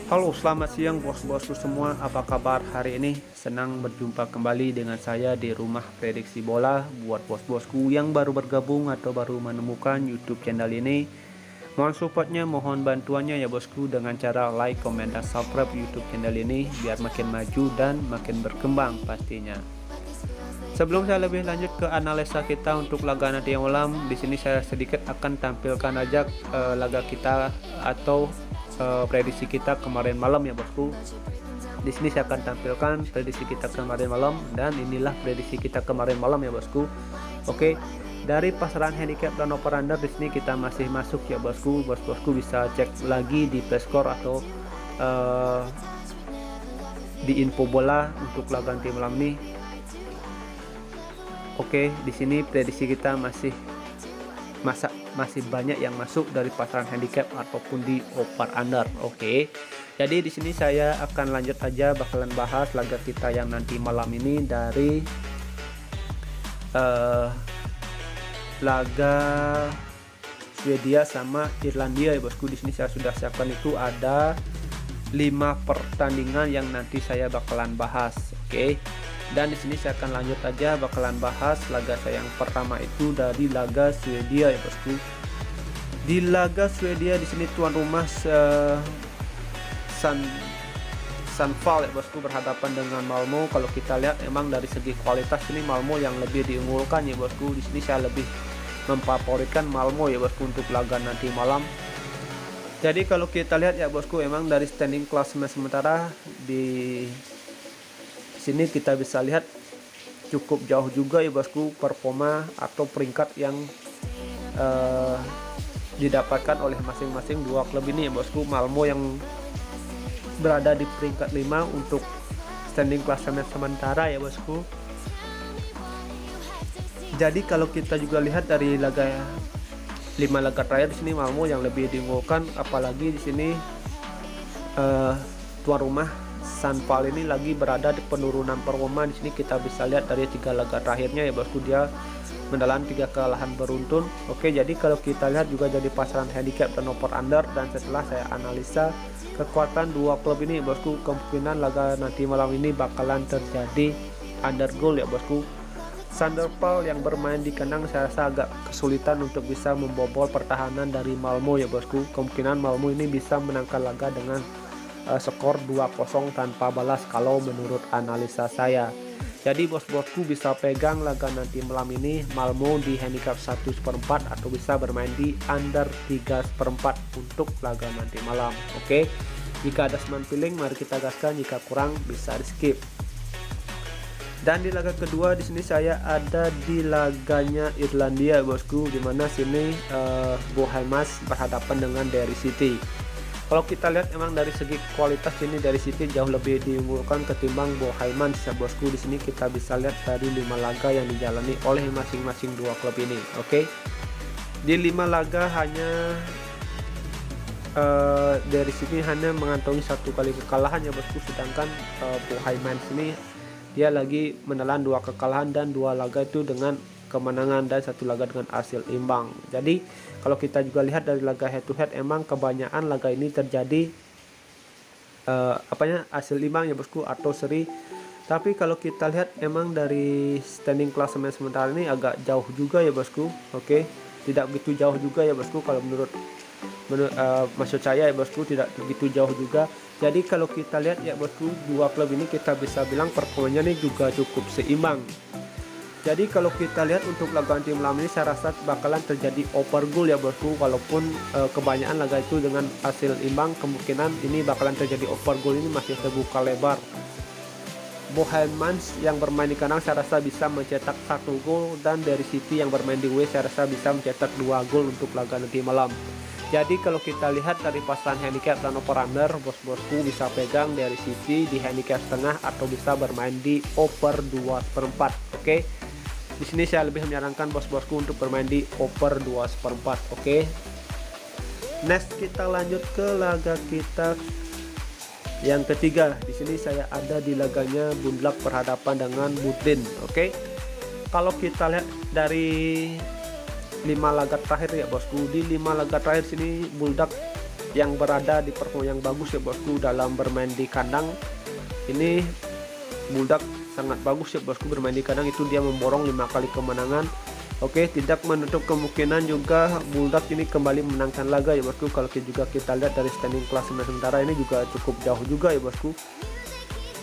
Halo, selamat siang bos-bosku semua. Apa kabar hari ini? Senang berjumpa kembali dengan saya di rumah prediksi bola. Buat bos-bosku yang baru bergabung atau baru menemukan YouTube channel ini, mohon supportnya, mohon bantuannya ya bosku dengan cara like, komen, dan subscribe YouTube channel ini biar makin maju dan makin berkembang pastinya. Sebelum saya lebih lanjut ke analisa kita untuk laga nanti malam, di sini saya sedikit akan tampilkan aja laga kita atau prediksi kita kemarin malam ya bosku. Di sini saya akan tampilkan prediksi kita kemarin malam dan inilah prediksi kita kemarin malam ya bosku. Oke, dari pasaran handicap dan over under di sini kita masih masuk ya bosku. Bos-bosku bisa cek lagi di Playscore atau di info bola untuk laga nanti malam ini. Oke, di sini prediksi kita masih banyak yang masuk dari pasaran handicap ataupun di over under. Oke. Jadi di sini saya akan lanjut aja bakalan bahas laga kita yang nanti malam ini dari laga Swedia sama Irlandia ya bosku. Di sini saya sudah siapkan itu ada 5 pertandingan yang nanti saya bakalan bahas. Oke. Dan di sini saya akan lanjut aja bakalan bahas laga saya yang pertama itu dari laga Swedia ya bosku. Di laga Swedia di sini tuan rumah Sundsvall ya bosku berhadapan dengan Malmo. Kalau kita lihat emang dari segi kualitas ini Malmo yang lebih diunggulkan ya bosku. Di sini saya lebih memfavoritkan Malmo ya bosku untuk laga nanti malam. Jadi kalau kita lihat ya bosku, emang dari standing klasemen sementara di sini kita bisa lihat cukup jauh juga ya bosku performa atau peringkat yang didapatkan oleh masing-masing dua klub ini ya bosku. Malmo yang berada di peringkat 5 untuk standing klasemen sementara ya bosku. Jadi kalau kita juga lihat dari laga 5 laga terakhir di sini Malmo yang lebih diunggulkan, apalagi di sini tuan rumah Sundsvall ini lagi berada di penurunan performa. Di sini kita bisa lihat dari 3 laga terakhirnya ya bosku, dia menelan 3 kekalahan beruntun. Oke, jadi kalau kita lihat juga jadi pasaran handicap dan over under, dan setelah saya analisa kekuatan dua klub ini ya bosku, kemungkinan laga nanti malam ini bakalan terjadi under goal ya bosku. Sundsvall yang bermain di kandang saya rasa agak kesulitan untuk bisa membobol pertahanan dari Malmo ya bosku. Kemungkinan Malmo ini bisa menangkan laga dengan skor 2-0 tanpa balas kalau menurut analisa saya. Jadi bos-bosku bisa pegang laga nanti malam ini Malmo di handicap 1/4 atau bisa bermain di under 3/4 untuk laga nanti malam. Oke, jika ada smart feeling mari kita gaskan, jika kurang bisa di skip. Dan di laga kedua di sini saya ada di laganya Irlandia bosku, dimana sini Bohemas berhadapan dengan Derry City. Kalau kita lihat emang dari segi kualitas ini Derry City jauh lebih diunggulkan ketimbang Bohemans ya bosku. Di sini kita bisa lihat dari 5 laga yang dijalani oleh masing-masing dua klub ini. Oke. Di 5 laga hanya Derry City hanya mengantongi 1 kali kekalahan ya bosku, sedangkan Bohemans ini dia lagi menelan 2 kekalahan dan 2 laga itu dengan kemenangan dan 1 laga dengan hasil imbang. Jadi kalau kita juga lihat dari laga head to head emang kebanyakan laga ini terjadi hasil imbang ya bosku atau seri. Tapi kalau kita lihat emang dari standing klasemen sementara ini agak jauh juga ya bosku. Oke, tidak begitu jauh juga ya bosku kalau menurut maksud saya ya bosku, tidak begitu jauh juga. Jadi kalau kita lihat ya bosku, dua klub ini kita bisa bilang performanya ini juga cukup seimbang. Jadi kalau kita lihat untuk laga nanti malam ini saya rasa bakalan terjadi over goal ya bosku. Walaupun kebanyakan laga itu dengan hasil imbang, kemungkinan ini bakalan terjadi over goal ini masih terbuka lebar. Bohemans yang bermain di kandang saya rasa bisa mencetak 1 gol, dan Derry City yang bermain di away saya rasa bisa mencetak 2 gol untuk laga nanti malam. Jadi kalau kita lihat dari pasaran handicap dan over under, bos-bosku bisa pegang Derry City di handicap setengah atau bisa bermain di over 2/4. Oke. Di sini saya lebih menyarankan bos-bosku untuk bermain di over 2/4. Oke. Next kita lanjut ke laga kita yang ketiga. Di sini saya ada di laganya Bundlag berhadapan dengan Budin. Oke. Kalau kita lihat dari 5 laga terakhir ya bosku, di 5 laga terakhir sini Bundlag yang berada di performa yang bagus ya bosku dalam bermain di kandang. Ini Bulldog sangat bagus ya bosku bermain di kandang, itu dia memborong 5 kali kemenangan. Oke, tidak menutup kemungkinan juga Bulldog ini kembali menangkan laga ya bosku. Kalau kita lihat dari standing klasemen sementara ini juga cukup jauh juga ya bosku.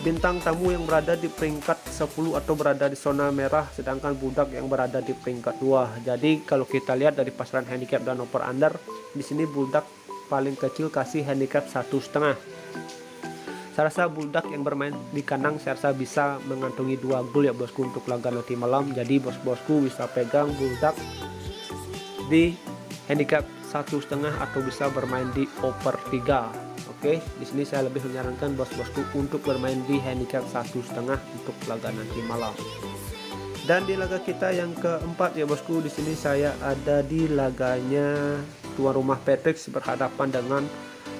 Bintang tamu yang berada di peringkat 10 atau berada di zona merah, sedangkan Bulldog yang berada di peringkat 2. Jadi kalau kita lihat dari pasaran handicap dan over under, di sini Bulldog paling kecil kasih handicap 1,5. Saya rasa Bulldog yang bermain di kandang saya rasa bisa mengantongi 2 gol ya bosku untuk laga nanti malam. Jadi bos-bosku bisa pegang Bulldog di handicap 1,5 atau bisa bermain di over 3. Oke, di sini saya lebih menyarankan bos-bosku untuk bermain di handicap 1,5 untuk laga nanti malam. Dan di laga kita yang keempat ya bosku, di sini saya ada di laganya tuan rumah Patrick berhadapan dengan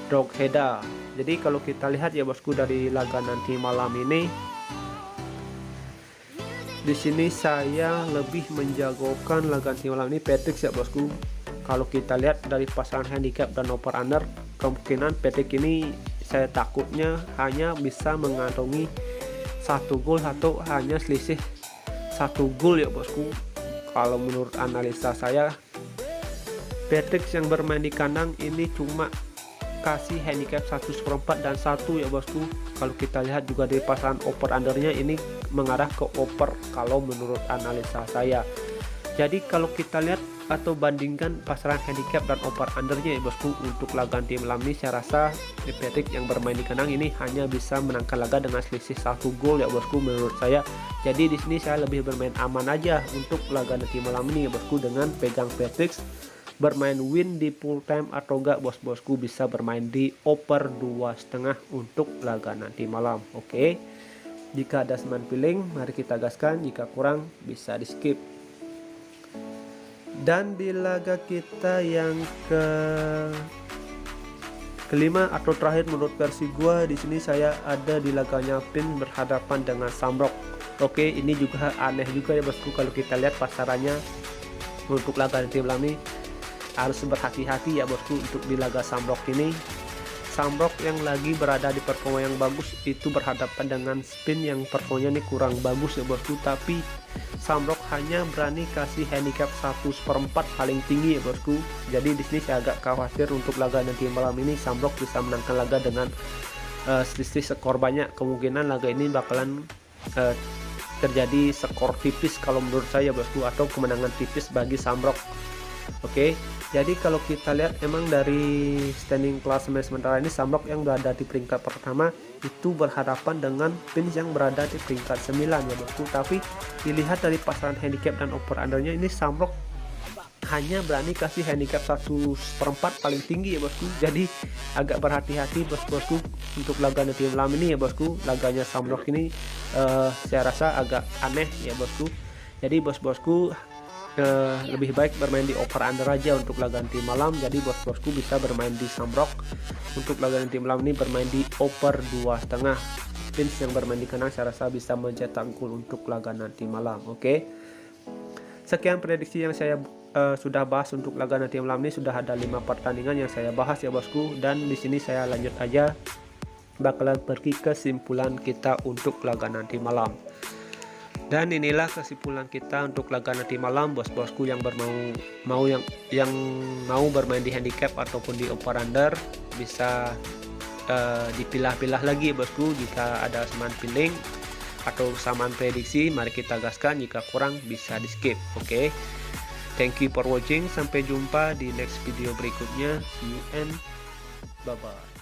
Drogheda. Jadi kalau kita lihat ya bosku dari laga nanti malam ini, di sini saya lebih menjagokan laga nanti malam ini Patrick ya bosku. Kalau kita lihat dari pasaran handicap dan over under, kemungkinan Patrick ini saya takutnya hanya bisa mengantongi 1 gol atau hanya selisih 1 gol ya bosku. Kalau menurut analisa saya, Patrick yang bermain di kandang ini cuma kasih handicap 1/4 dan 1 ya bosku. Kalau kita lihat juga dari pasaran over undernya ini mengarah ke over kalau menurut analisa saya. Jadi kalau kita lihat atau bandingkan pasaran handicap dan over undernya ya bosku untuk laga nanti malam ini, saya rasa Patrick yang bermain di kandang ini hanya bisa menangkan laga dengan selisih 1 gol ya bosku menurut saya. Jadi di sini saya lebih bermain aman aja untuk laga nanti malam ini ya bosku dengan pegang Patrick, bermain win di full time atau enggak bos-bosku bisa bermain di over 2,5 untuk laga nanti malam. Oke, jika ada seman feeling mari kita gaskan, jika kurang bisa di skip. Dan di laga kita yang kelima atau terakhir menurut versi gua, di sini saya ada di laganya Pin berhadapan dengan Shamrock. Oke, ini juga aneh juga ya bosku kalau kita lihat pasarannya untuk laga nanti malam ini. Harus berhati-hati ya bosku untuk di laga Shamrock ini. Shamrock yang lagi berada di performa yang bagus itu berhadapan dengan Spin yang performanya ini kurang bagus ya bosku, tapi Shamrock hanya berani kasih handicap 1/4 paling tinggi ya bosku. Jadi di sini saya agak khawatir untuk laga nanti malam ini Shamrock bisa menangkan laga dengan selisih skor banyak. Kemungkinan laga ini bakalan terjadi skor tipis kalau menurut saya bosku, atau kemenangan tipis bagi Shamrock. Oke, jadi kalau kita lihat emang dari standing klasemen sementara ini Shamrock yang berada di peringkat pertama itu berhadapan dengan Pin yang berada di peringkat 9 ya bosku. Tapi dilihat dari pasaran handicap dan over undernya ini Shamrock hanya berani kasih handicap 1/4 paling tinggi ya bosku. Jadi agak berhati-hati bos-bosku untuk laga nanti malam ini ya bosku. Laganya Shamrock ini saya rasa agak aneh ya bosku. Jadi bos-bosku lebih baik bermain di over under aja untuk laga nanti malam. Jadi bos-bosku bisa bermain di Shamrock untuk laga nanti malam ini bermain di over 2,5. Pins yang bermain di kandang saya rasa bisa mencetak gol untuk laga nanti malam. Oke, sekian prediksi yang saya sudah bahas untuk laga nanti malam ini. Sudah ada 5 pertandingan yang saya bahas ya bosku, dan di sini saya lanjut aja bakalan pergi kesimpulan kita untuk laga nanti malam. Dan inilah kesimpulan kita untuk laga nanti malam bos-bosku yang mau bermain di handicap ataupun di over under, bisa dipilah-pilah lagi bosku. Jika ada saman feeling atau saman prediksi mari kita gaskan, jika kurang bisa di skip. Oke, thank you for watching, sampai jumpa di next video berikutnya. See you and bye bye.